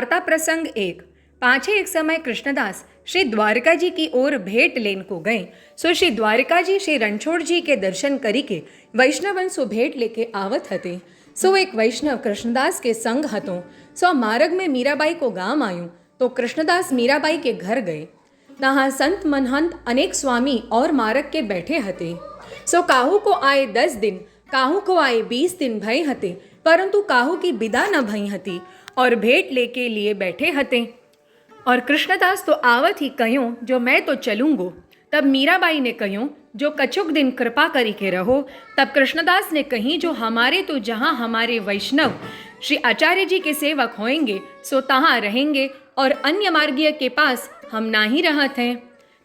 वार्ता प्रसंग 1। पाछे एक समय कृष्णदास श्री द्वारका जी की ओर भेंट लेन को गए। सो श्री द्वारका जी श्री रणछोड़ जी के दर्शन करी के वैष्णवन सो भेंट लेके आवत हते। सो एक वैष्णव कृष्णदास के संग हतो। सो मार्ग में मीराबाई को गाम आयूं तो कृष्णदास मीराबाई के घर गए। तहाँ संत मनहंत अनेक स्वामी और मार्ग के बैठे हते। सो काहू को आए 10 दिन, काहू को आए 20 दिन भय हते, परंतु काहू की विदा न भई हती और भेंट लेके लिए बैठे हते। और कृष्णदास तो आवत ही कह्यो जो मैं तो चलूंगो। तब मीराबाई ने कह्यो जो कछुक दिन कृपा करी के रहो। तब कृष्णदास ने कही जो हमारे तो जहाँ हमारे वैष्णव श्री आचार्य जी के सेवक होएंगे सो तहाँ रहेंगे और अन्य मार्गीय के पास हम ना ही रहत हैं।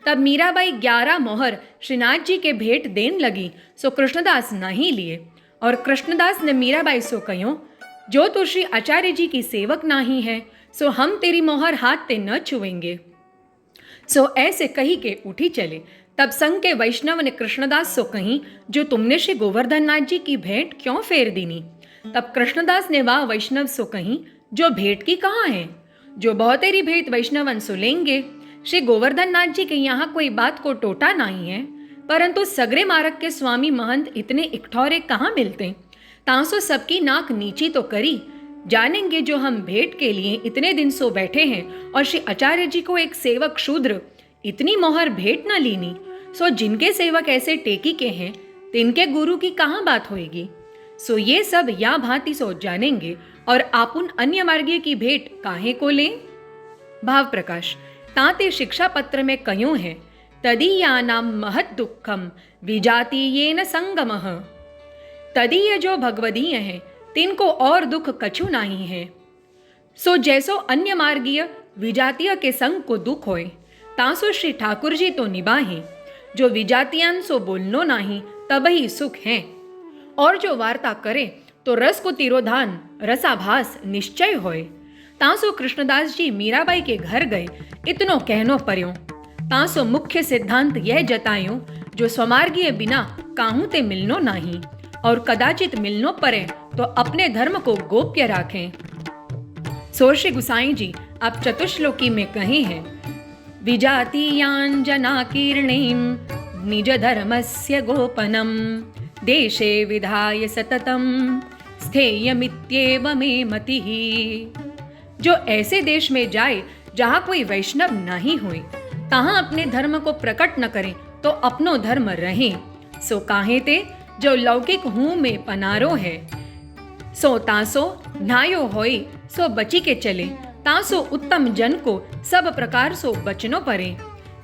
तब मीराबाई 11 मोहर श्रीनाथ जी के भेंट देन लगी। सो कृष्णदास नहीं लिए और कृष्णदास ने मीराबाई सो कह्यो जो तो श्री आचार्य जी की सेवक नाही है सो हम तेरी मोहर हाथ ते न छुएंगे। सो ऐसे कही के उठी चले। तब संग के वैष्णव ने कृष्णदास सो कही जो तुमने श्री गोवर्धन नाथ जी की भेंट क्यों फेर दीनी। तब कृष्णदास ने वाह वैष्णव सो कही जो भेंट की कहाँ है, जो बहुतेरी भेंट वैष्णवन सो लेंगे। श्री गोवर्धन नाथ जी के यहाँ कोई बात को टोटा नहीं है, परंतु सगरे मार्ग के स्वामी महंत इतने इकठौरे कहाँ मिलते। तांसो सबकी नाक नीची तो करी, जानेंगे जो हम भेंट के लिए इतने दिन सो बैठे हैं और श्री आचार्य जी को एक सेवक शूद्र इतनी मोहर भेंट न लीनी। सो जिनके सेवक ऐसे टेकी के हैं तिनके गुरु की कहाँ बात होएगी। सो ये सब या भांति सो जानेंगे और आपुन अन्य मार्गीय की भेंट काहे को लें। भाव प्रकाश ताते शिक्षा पत्र में कह्यों है तदीयानाम महत दुखम विजातीयेन संगमः। तदीय जो भगवदीय हैं तिनको और दुख कछु नहीं है। सो जैसो अन्य मार्गीय विजातीय के संग को दुख होए तासो श्री ठाकुर जी तो निभाहे। जो विजातियान सो बोलनो नहीं तब ही सुख है और जो वार्ता करे तो रस को तिरोधान रसाभास निश्चय होए। तासो कृष्णदास जी मीराबाई के घर गए इतनो कहनो पर्यो। तासो मुख्य सिद्धांत यह जतायो जो स्वमार्गीय बिना काहू ते मिलनो नहीं और कदाचित मिलनो परे तो अपने धर्म को गोप्य राखें। सो श्री गुसाई जी आप चतुश्लोकी में कहे हैं विजातीयान जनाकीर्णीम निज धर्मस्य गोपनम देशे विधाय सततम स्थेयमित्येव मे मतिः। जो ऐसे देश में जाए जहाँ कोई वैष्णव नहीं हुए तहाँ अपने धर्म को प्रकट न करे तो अपनो धर्म रहे। सो काहे ते जो लौकिक हूँ में पनारो है सो तासो न्यायो होई सो बची के चले। तासो उत्तम जन को सब प्रकार सो बचनो परे।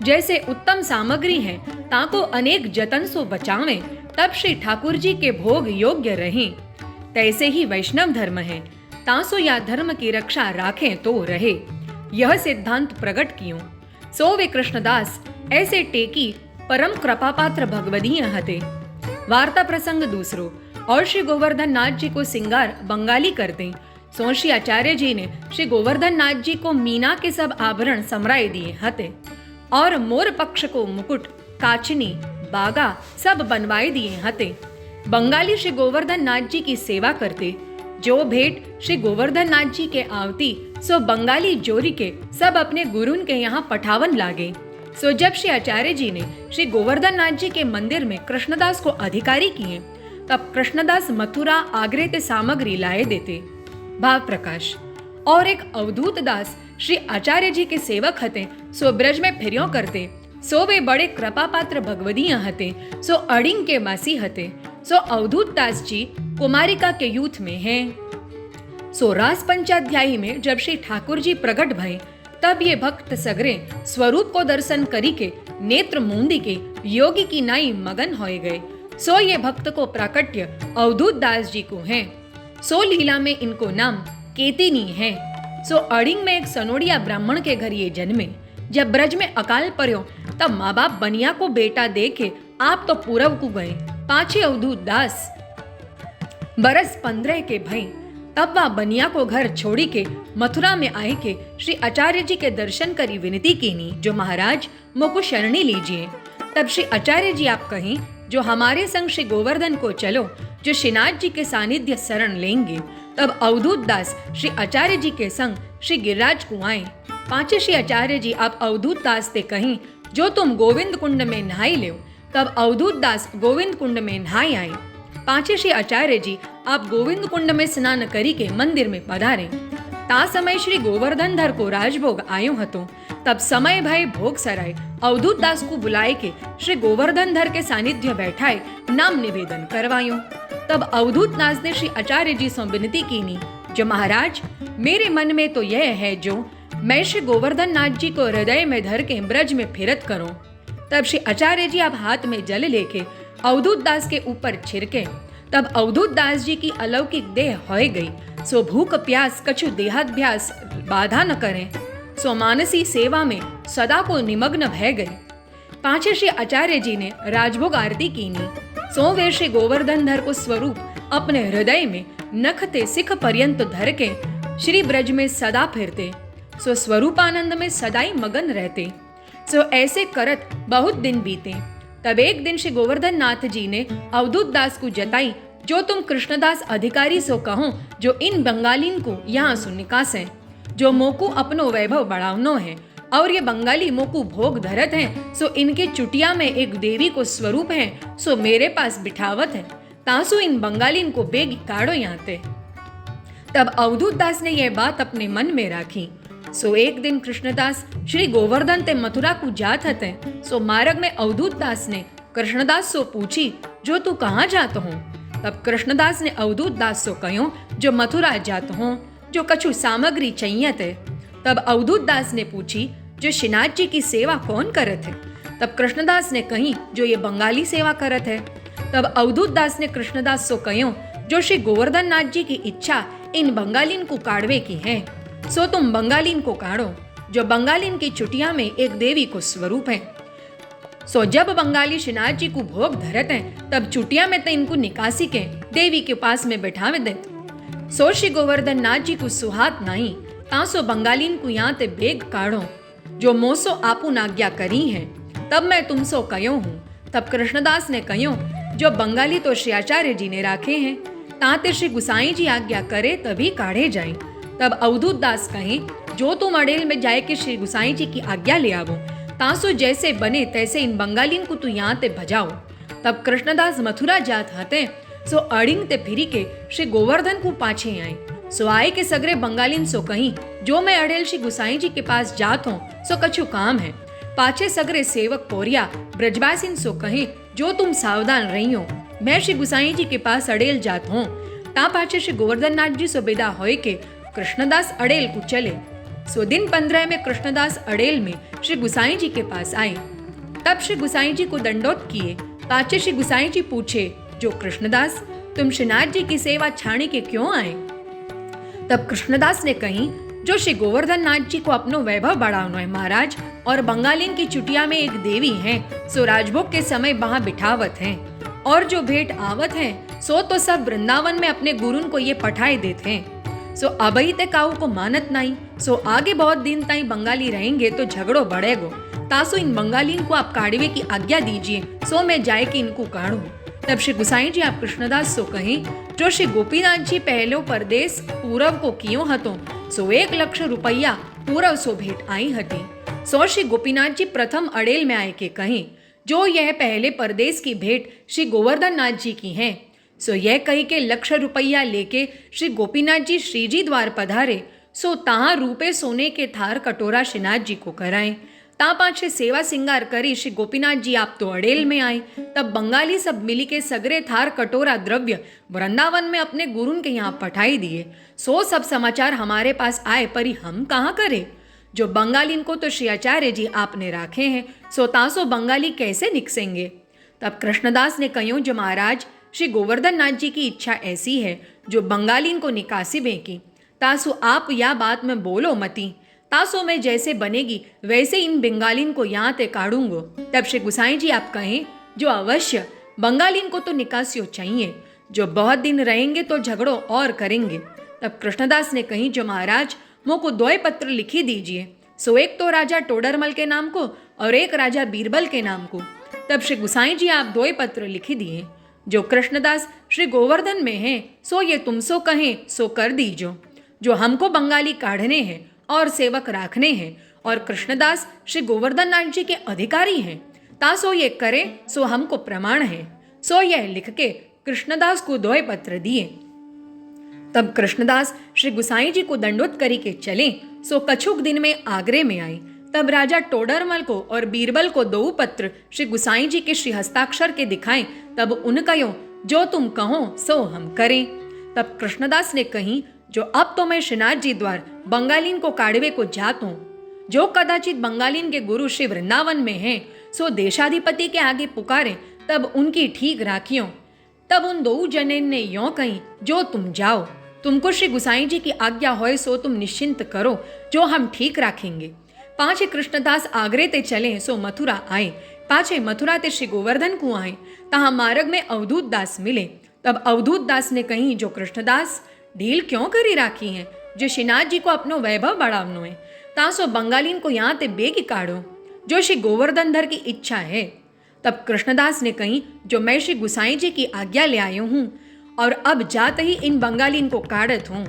जैसे उत्तम सामग्री है ताको अनेक जतन सो बचावे तब श्री ठाकुर जी के भोग योग्य रहे। तैसे ही वैष्णव धर्म है तासो या धर्म की रक्षा राखें तो रहे। यह सिद्धांत प्रकट कियो। सो वे कृष्णदास ऐसे टेकी परम कृपापात्र भगवदीय हते। वार्ता प्रसंग दूसरो। और श्री गोवर्धन नाथ जी को सिंगार बंगाली करते। सो श्री आचार्य जी ने श्री गोवर्धन नाथ जी को मीना के सब आभरण समराए दिए हते और मोर पक्ष को मुकुट काचनी बागा सब बनवाए दिए हते। बंगाली श्री गोवर्धन नाथ जी की सेवा करते। जो भेंट श्री गोवर्धन नाथ जी के आवती सो बंगाली जोरी के सब अपने गुरुन के यहाँ पठावन लागे। सो जब श्री आचार्य जी ने श्री गोवर्धन नाथ जी के मंदिर में कृष्णदास को अधिकारी किए तब कृष्णदास मथुरा आगरे ते सामग्री लाए देते। भाव प्रकाश और एक अवधूत दास श्री आचार्य जी के सेवक हते। सो ब्रज में फिर्यों करते। सो वे बड़े कृपा पात्र भगवदीय हते। सो अड़िंग के वासी हते। सो अवधूत दास जी कुमारिका के यूथ में हैं। सो रास पंचाध्यायी में जब श्री ठाकुर जी प्रकट भये तब ये भक्त सगरे स्वरूप को दर्शन करी के नेत्र मूंदी के योगी की नाई मगन होए गए। सो ये भक्त को प्राकट्य अवधूत दास जी को है। सो लीला में इनको नाम केतिनी है। सो अड़िंग में एक सनोड़िया ब्राह्मण के घर ये जन्मे। जब ब्रज में अकाल पर्यो तब माँ बाप बनिया को बेटा देखे आप तो पूरब को गए। पाछे अवधूत दास बरस 15 के भई तब वह बनिया को घर छोड़ी के मथुरा में आए के श्री आचार्य जी के दर्शन करी विनती कीनी जो महाराज मोको शरणी लीजिए। तब श्री आचार्य जी आप कहें जो हमारे संग श्री गोवर्धन को चलो जो श्रीनाथ जी के सानिध्य शरण लेंगे तब अवधूत दास श्री आचार्य जी के संग श्री गिरिराज को आए। पाछे श्री आचार्य जी आप अवधूत दास ते कहीं जो तुम गोविंद कुंड में नहाई लो। तब अवधूत दास गोविंद कुंड में नहाई आए। पाछे श्री आचार्य जी आप गोविंद कुंड में स्नान करी के मंदिर में पधारे। ता समय श्री गोवर्धन धर को राजभोग आयो हतो। तब समय भय भोग सराय अवधूत दास को बुलाए के श्री गोवर्धन धर के सानिध्य बैठाए नाम निवेदन करवायो। तब अवधूत दास ने श्री आचार्य जी से विनती कीनी, जो महाराज मेरे मन में तो यह है जो मैं श्री गोवर्धन नाथ जी को हृदय में धर के ब्रज में फिरत करूं। तब श्री आचार्य जी आप हाथ में जल लेके अवधूत दास के ऊपर छिड़के। तब अवधूत दास जी की अलौकिक देह होय गई। सो भूख प्यास कछु देहाभ्यास बाधा न करें। सो मानसी सेवा में सदा को निमग्न भय गई। पाछे श्री आचार्य जी ने राजभोग आरती कीनी। सो वे श्री गोवर्धन धर को स्वरूप अपने हृदय में नखते सिख पर्यंत धर के श्री ब्रज में सदा फिरते। सो स्वरूपानंद में सदाई मगन रहते। सो ऐसे करत बहुत दिन बीते। तब एक दिन श्री गोवर्धन नाथ जी ने अवधूत दास को जताई, जो तुम कृष्णदास अधिकारी सो कहो, जो इन बंगालीन को यहाँ सु निकासे, जो मोकू अपनो वैभव बढ़ावनो है और ये बंगाली मोकू भोग धरत हैं। सो इनके चुटिया में एक देवी को स्वरूप है, सो मेरे पास बिठावत है। तासु इन बंगालीन को बेग काढ़ो याते। तब अवधूत दास ने यह बात अपने मन में राखी। सो एक दिन कृष्णदास श्री गोवर्धन ते मथुरा को जात हते। सो मार्ग में अवधूत दास ने कृष्णदास सो पूछी, जो तू कहाँ जात हो। तब कृष्णदास ने अवधूत दास सो कहो, जो मथुरा जात हो, जो कछु सामग्री चाहिए थे। तब अवधूत दास ने पूछी, जो श्रीनाथ जी की सेवा कौन करत है। तब कृष्णदास ने कही, जो ये बंगाली सेवा करत है। तब अवधूत दास ने कृष्णदास सो कहो, जो श्री गोवर्धन नाथ जी की इच्छा इन बंगालीन को काढ़वे की है। सो तुम बंगालीन को काढ़ो, जो बंगालीन की चुटिया में एक देवी को स्वरूप है। सो जब बंगाली श्रीनाथ जी को भोग धरत हैं, तब चुटिया में तो इनको निकासी के देवी के पास में बैठावे देते। सो श्री गोवर्धन नाथ जी को सुहात नहीं, तासो बंगालीन को यहाँ ते बेग काढ़ो, जो मोसो आपू नाज्ञा करी है। तब मैं तुमसो कयो हूँ। तब कृष्णदास ने कहो, जो बंगाली तो श्री आचार्य जी ने राखे हैं, ताते श्री गुसाई जी आज्ञा करे तभी काढ़े जाए। तब अवधूत दास कहे, जो तुम अड़ेल में जाए कि श्री गुसाई जी की आज्ञा ले आवो, तासो जैसे बने तैसे इन बंगालीन को तू यहाँ ते भजाओ। तब कृष्णदास मथुरा जात हते। सो अड़िंग ते फिरी के श्री गोवर्धन को पाछे आए। सो आए के सगरे बंगालीन सो कही, जो मैं अड़ेल श्री गुसाई जी के पास जात हूँ, सो कछु काम है। पाछे सगरे सेवक पोरिया ब्रजवासिन सो कहे, जो तुम सावधान रही हो, मैं श्री गुसाई जी के पास अड़ेल जात हूँ। ता पाछे श्री गोवर्धन नाथ जी सो बेदा होए के कृष्णदास अड़ेल को चले। सो दिन 15 में कृष्णदास अड़ेल में श्री गुसाई जी के पास आए। तब श्री गुसाई जी को दंडोत किए। पाछे श्री गुसाई जी पूछे, जो कृष्णदास तुम श्रीनाथ जी की सेवा छाणी के क्यों आए। तब कृष्णदास ने कही, जो श्री गोवर्धन नाथ जी को अपनो वैभव बढ़ावनो है महाराज, और बंगालीन की चुटिया में एक देवी है, सो राजभोग के समय वहां बिठावत है, और जो भेंट आवत है सो तो सब वृंदावन में अपने गुरुन को ये पठाए देते हैं। सो अबही ते काऊ को मानत नहीं। सो आगे बहुत दिन ताई बंगाली रहेंगे तो झगड़ो बढ़ेगो। तासो इन बंगालीन को आप काढ़वे की आज्ञा दीजिए, सो मैं जाए कि इनको काढ़ू। तब श्री गुसाई जी आप कृष्णदास सो कही, जो श्री गोपीनाथ जी पहलो परदेश पूरव को कियो हतो, सो 1 लाख रुपया पूरव सो भेंट आई हती। सो श्री गोपीनाथ जी प्रथम अड़ेल में आए के कही, जो यह पहले परदेश की भेंट श्री गोवर्धन नाथ जी की है। सो यह कही के 1 लाख रुपया लेके श्री गोपीनाथ जी श्रीजी द्वार पधारे। सो तहाँ रूपे सोने के थार कटोरा श्रीनाथ जी को कराए। ता पाछे सेवा सिंगार करी श्री गोपीनाथ जी आप तो अड़ेल में आए। तब बंगाली सब मिली के सगरे थार कटोरा द्रव्य वृंदावन में अपने गुरुन के यहाँ पठाई दिए। सो सब समाचार हमारे पास आए, परी हम कहाँ करे। जो बंगालीन को तो श्री आचार्य जी आपने राखे हैं, सो तासो बंगाली कैसे निकसेंगे। तब कृष्णदास ने कहो, जो महाराज श्री गोवर्धन नाथ जी की इच्छा ऐसी है, जो बंगालीन को निकासी बेकी, तासो आप या बात में बोलो मती। तासो में जैसे बनेगी वैसे इन बंगालीन को यहाँ ते काढ़ूंगो। तब श्री गुसाई जी आप कहें, जो अवश्य बंगालीन को तो निकासियो चाहिए, जो बहुत दिन रहेंगे तो झगड़ो और करेंगे। तब कृष्णदास ने कही, जो महाराज मोको 2 पत्र लिखी दीजिए। सो एक तो राजा टोडरमल के नाम को और एक राजा बीरबल के नाम को। तब श्री गुसाई जी आप 2 पत्र लिखी दिए। जो कृष्णदास श्री गोवर्धन में है सो ये तुमसो कहें सो कर दीजो। जो हमको बंगाली काढ़ने हैं और सेवक राखने हैं और कृष्णदास श्री गोवर्धन नाथ जी के अधिकारी हैं, तासो ये करे सो हमको प्रमाण है। सो यह लिख के कृष्णदास को 2 पत्र दिए। तब कृष्णदास श्री गुसाई जी को दंडोत करी के चले सो कछुक दिन में आगरे में आए। तब राजा टोडरमल को और बीरबल को 2 पत्र श्री गुसाई जी के श्री हस्ताक्षर के दिखाएं। तब उन कहो जो तुम कहो सो हम करें। तब कृष्णदास ने कही जो अब तो मैं श्रीनाथ जी द्वार बंगालीन को काढ़वे को जात हूँ। जो कदाचित बंगालीन के गुरु श्री वृंदावन में हैं सो देशाधिपति के आगे पुकारे तब उनकी ठीक राखियों। तब उन 2 जने ने यों कही जो तुम जाओ, तुमको श्री गुसाई जी की आज्ञा होए सो तुम निश्चिंत करो, जो हम ठीक राखेंगे। पाछे कृष्णदास आगरे ते चले सो मथुरा आए। पाछे मथुरा ते श्री गोवर्धन को आए। तहाँ मार्ग में अवधूत दास मिले। तब अवधूत दास ने कही जो कृष्णदास ढील क्यों करी राखी है, जो श्रीनाथ जी को अपनो वैभव बढ़ावनो है, तासो बंगालीन को यहाँ ते बेगी काढ़ो, जो श्री गोवर्धन धर की इच्छा है। तब कृष्णदास ने कही जो मैं श्री गुसाई जी की आज्ञा ले आयो हूँ और अब जाते ही इन बंगालीन को काढ़त हूँ।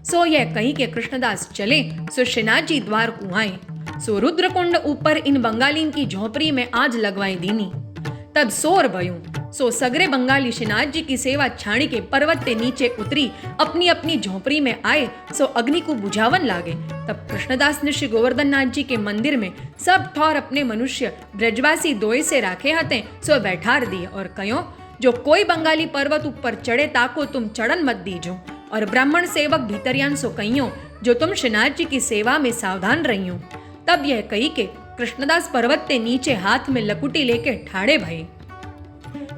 सो यह कही के कृष्णदास चले सो श्रीनाथ जी द्वार को आए। सो रुद्रकुंड ऊपर इन बंगालीन की झोपड़ी में आज लगवाई दीनी। तब सोर भयूं सो सगरे बंगाली श्रीनाथ जी की सेवा छाणी के पर्वत के नीचे उतरी अपनी अपनी झोपड़ी में आए सो अग्नि को बुझावन लागे। तब कृष्णदास ने श्री गोवर्धन नाथ जी के मंदिर में सब ठौर अपने मनुष्य ब्रजवासी 2 से राखे हते सो बैठार दिए और कहो जो कोई बंगाली पर्वत ऊपर चढ़े ताको तुम चढ़न मत दीजो और ब्राह्मण सेवक भीतरियान सो कहियो जो तुम श्रीनाथ जी की सेवा में सावधान रहियो। तब यह कही के कृष्णदास पर्वत के नीचे हाथ में लकुटी लेके ठाड़े भये।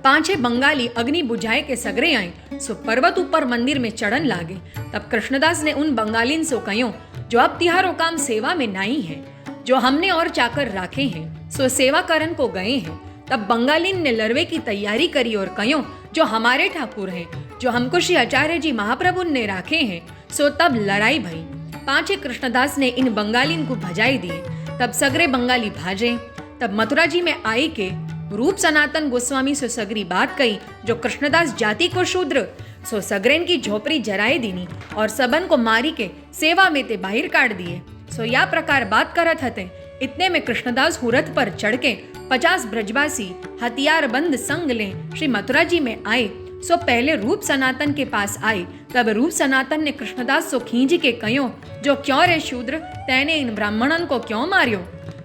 5 बंगाली अग्नि बुझाए के सगरे आए सो पर्वत ऊपर मंदिर में चढ़न लागे। तब कृष्णदास ने उन बंगालीन सो कहो जो अब तिहारो काम सेवा में नहीं है, जो हमने और चाकर राखे हैं सो सेवा करन को गए हैं। तब बंगालीन ने लड़वे की तैयारी करी और कहो जो हमारे ठाकुर हैं, जो हमको श्री आचार्य जी महाप्रभु ने राखे हैं। सो तब लड़ाई भई। 5 कृष्णदास ने इन बंगालीन को भजाई दिए। तब सगरे बंगाली भाजे। तब मथुरा जी में आई के रूप सनातन गोस्वामी सो सगरी बात कही जो कृष्णदास जाति को शूद्र सो सगरेन की झोपड़ी जराए दीनी और सबन को मारी के सेवा में ते बाहर काट दिए। सो या प्रकार बात करत हते। इतने में कृष्णदास हुरत पर चढ़ के 50 ब्रजवासी हथियार बंद संग ले श्री मथुरा जी में आए। सो पहले रूप सनातन के पास आए। तब रूप सनातन ने कृष्णदास सो खींच के कहो जो क्यों रे शूद्र तैने इन ब्राह्मणन को क्यों मारियो।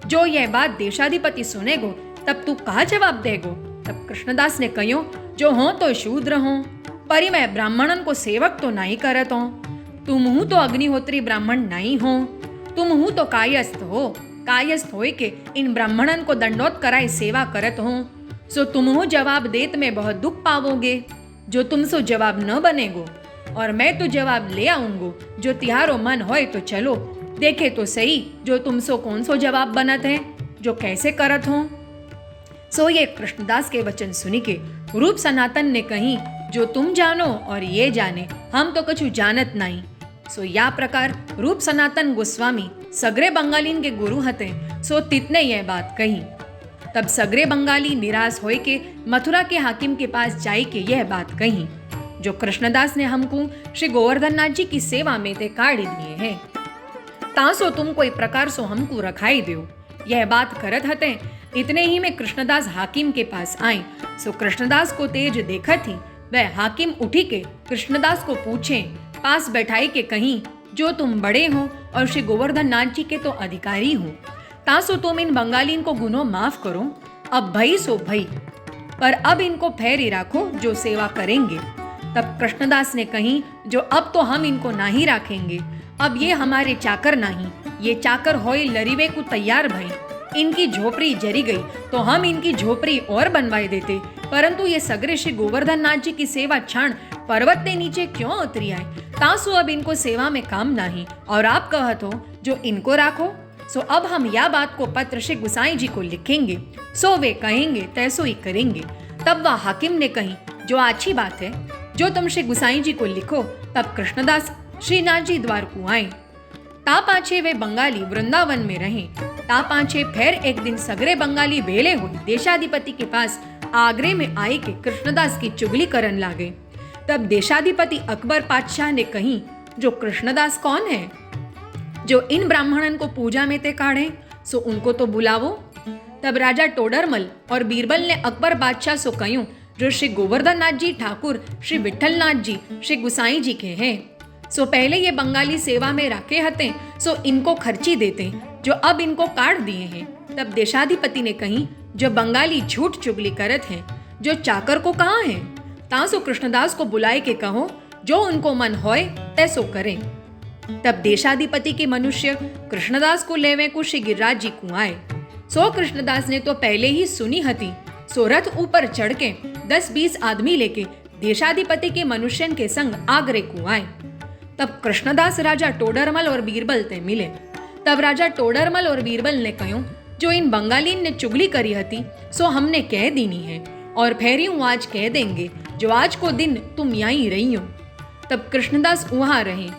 जो यह बात देशाधिपति सुनेगो तब तू कहा जवाब देगो। तब कृष्णदास ने कहो जो हो तो शूद्र हो, परी मैं ब्राह्मणन को सेवक तो नहीं करत हो। तुम हूँ तो अग्निहोत्री ब्राह्मण नहीं हो, तुम हूँ तो कायस्थ हो, कायस्थ होय के इन ब्राह्मणन को दंडोत कराए सेवा करत हो। सो तुम हूँ जवाब देत में बहुत दुख पावोगे, जो तुम सो जवाब न बनेगो और मैं तो जवाब ले आऊंगो। जो तिहारो मन होए तो चलो देखे तो सही जो तुम सो कौन सो जवाब बनत है, जो कैसे करत हो। सो ये कृष्णदास के वचन सुनी के रूप सनातन ने कही जो तुम जानो और ये जाने, हम तो कछु जानत नहीं। सो या प्रकार रूप सनातन गोस्वामी सगरे बंगालीन के गुरु हते। सो तितने यह बात कही। तब सगरे बंगाली निराश होए के मथुरा के हाकिम के पास जाई के यह बात कही जो कृष्णदास ने हमको श्री गोवर्धन नाथ जी की सेवा में ते काढ़ दिए हैं, तासो तुम कोई प्रकार सो हमको रखाई दो। यह बात करत हते। इतने ही में कृष्णदास हाकिम के पास आए। सो कृष्णदास को तेज देखा थी। वह हाकिम उठी के कृष्णदास को पूछे पास बैठाई के कहीं जो तुम बड़े हो और श्री गोवर्धन नाथ जी के तो अधिकारी हो, तासो तुम इन बंगालीन को गुनो माफ करो। अब भई सो भई, पर अब इनको फेरी राखो जो सेवा करेंगे। तब कृष्णदास ने कही जो अब तो हम इनको नहीं राखेंगे, अब ये हमारे चाकर नहीं, ये चाकर होए लरीवे को तैयार भई। इनकी झोपड़ी जरी गई तो हम इनकी झोपड़ी और बनवाए देते, परंतु ये सगरे श्री गोवर्धन नाथ जी की सेवा छाण पर्वत के नीचे क्यों उतरी आए, तासु अब इनको सेवा में काम नहीं और आप कहत हो जो इनको राखो। सो अब हम यह बात को पत्र श्री गुसाई जी को लिखेंगे, सो वे कहेंगे तैसो ही करेंगे। तब वह हाकिम ने कही जो अच्छी बात है, जो तुम श्री गुसाई जी को लिखो। तब कृष्णदास श्रीनाथ जी द्वार को आए। ता पाछे वे बंगाली वृंदावन में रहे। ता पाछे फिर एक दिन सगरे बंगाली भेले हुए देशाधिपति के पास आगरे में आए के कृष्णदास की चुगली करन लागे। तब देशाधिपति अकबर पातशाह ने कही, जो कृष्णदास कौन है जो इन ब्राह्मणन को पूजा में ते काढ़े, सो उनको तो बुलावो। तब राजा टोडरमल और बीरबल ने अकबर बादशाह सो कह्यूं, जो श्री गोवर्धन नाथ जी ठाकुर श्री विठलनाथ जी श्री गुसाई जी के हैं, सो पहले ये बंगाली सेवा में रखे हते, सो इनको खर्ची देते, जो अब इनको काट दिए हैं। तब देशाधिपति ने कही, जो बंगाली झूठ चुगली करत हैं, जो चाकर को कहाँ है, तासो कृष्णदास को बुलाए के कहो, जो उनको मन होए तैसो करें। तब देशाधिपति के मनुष्य कृष्णदास को लेवे को श्री गिरिराज जी को आए। सो कृष्णदास ने तो पहले ही सुनी हती, सो रथ ऊपर चढ़ के 10-20 आदमी लेके देशाधिपति के मनुष्यन के संग आगरे को आए। तब कृष्णदास राजा टोडरमल और बीरबल ते मिले। तब राजा टोडरमल और बीरबल ने कह्यूं, जो इन बंगालीन ने चुगली करी हती, सो हमने कह दीनी है, और फेरियों आज कह देंगे, जो आज को दिन तुम यहीं रही हो। तब कृष्णदास वहां रहे।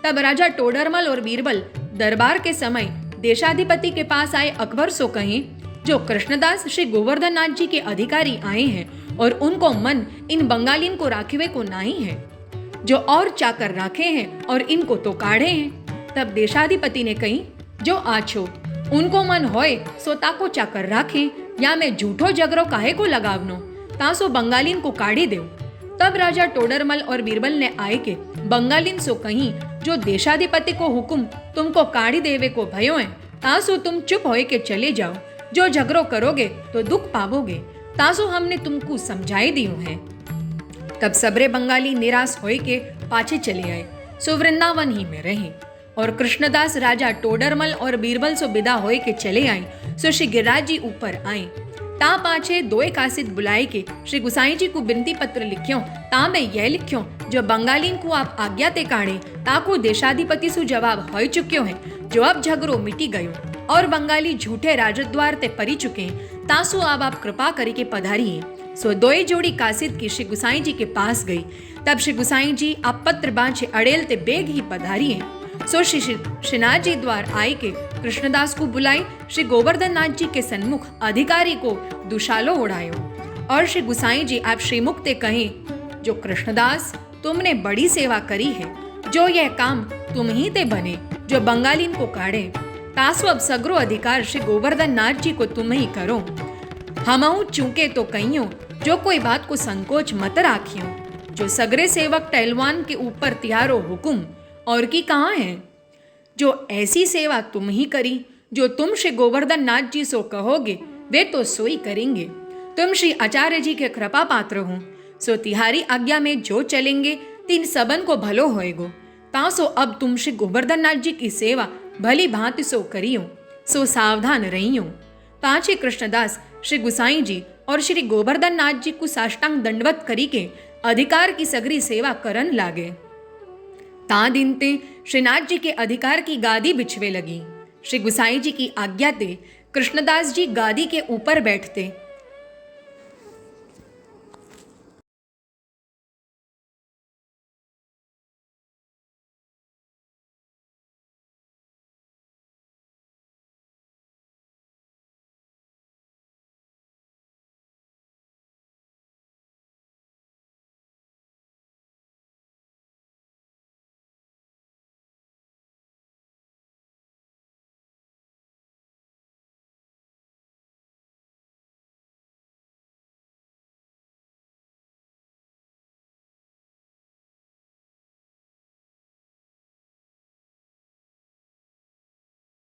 तब राजा टोडरमल और बीरबल दरबार के समय देशाधिपति के पास आए अकबर सो कहें, जो कृष्णदास श्री गोवर्धन नाथ जी के अधिकारी आए हैं, और उनको मन इन बंगालीन को राखिवे को नहीं है, जो और चाकर राखे हैं और इनको तो काढ़े हैं। तब देशाधिपति ने कही, जो आछो उनको मन होए सो ताको चाकर राखे, या मैं झूठो जगरो काहे को लगावनो, तासो बंगालीन को काढ़ी देव। तब राजा टोडरमल और बीरबल ने आए के बंगालीन सो कही, जो देशाधिपति को हुकुम तुमको काढ़ी देवे को भयो है, तासो तुम चुप होए के चले जाओ, जो झगड़ो करोगे तो दुख पावोगे, तासो हमने तुमको समझाई दियो है। तब सबरे बंगाली निराश होए के पाछे चले आए, सो वृंदावन ही में रहे। और कृष्णदास राजा टोडरमल और बीरबल सो विदा होए के चले आए, सो श्री गिरिराज जी ऊपर आए। ता पाछे दोए कासिद बुलाए के श्री गुसाई जी को विनती पत्र लिख्यो। ता मैं यह लिख्यो, जो बंगालीन को आप आज्ञा ते काढ़े, ताको देशाधिपति सु जवाब हो चुक्यो है, जो अब झगड़ो मिटी गयो, और बंगाली झूठे राजद्वार ते परी चुके, तासु अब आप कृपा करी के पधारिए। सो दोए जोड़ी कासिद की श्री गुसाई जी के पास गई। तब श्री गुसाई जी आप पत्र बांचे अड़ेल ते बेग ही पधारिए। सो श्री श्रीनाथ जी द्वार आए के कृष्णदास को बुलाई, श्री गोवर्धन नाथ जी के सन्मुख अधिकारी को दुशालो उड़ायो, और श्री गुसाई जी आप श्रीमुख ते कहे, जो कृष्णदास तुमने बड़ी सेवा करी है, जो यह काम तुम ही ते बने, जो बंगालीन को काढ़े, तासु अब सगरो अधिकार श्री गोवर्धन नाथ जी को तुम ही करो। हमहु चूके तो कहियो, जो कोई बात को संकोच मत राखियो, जो सगरे सेवक टहलवान के ऊपर तिहारो हुकुम, और की कहाँ है, जो ऐसी सेवा तुम ही करी, जो तुम श्री गोवर्धन नाथ जी सो कहोगे, वे तो सोई करेंगे। तुम श्री आचार्य जी के कृपा पात्र हो, सो तिहारी आज्ञा में जो चलेंगे, तीन सबन को भलो होएगो। तासो अब तुम श्री गोवर्धन नाथ जी की सेवा भली भांति सो करियो, सो सावधान रहियो। पांचे कृष्णदास श्री गुसाई जी और श्री गोवर्धन नाथ जी को साष्टांग दंडवत करी के अधिकार की सगरी सेवा करन लागे। ता दिन ते श्रीनाथ जी के अधिकार की गादी बिछवे लगी। श्री गुसाई जी की आज्ञा ते कृष्णदास जी गादी के ऊपर बैठते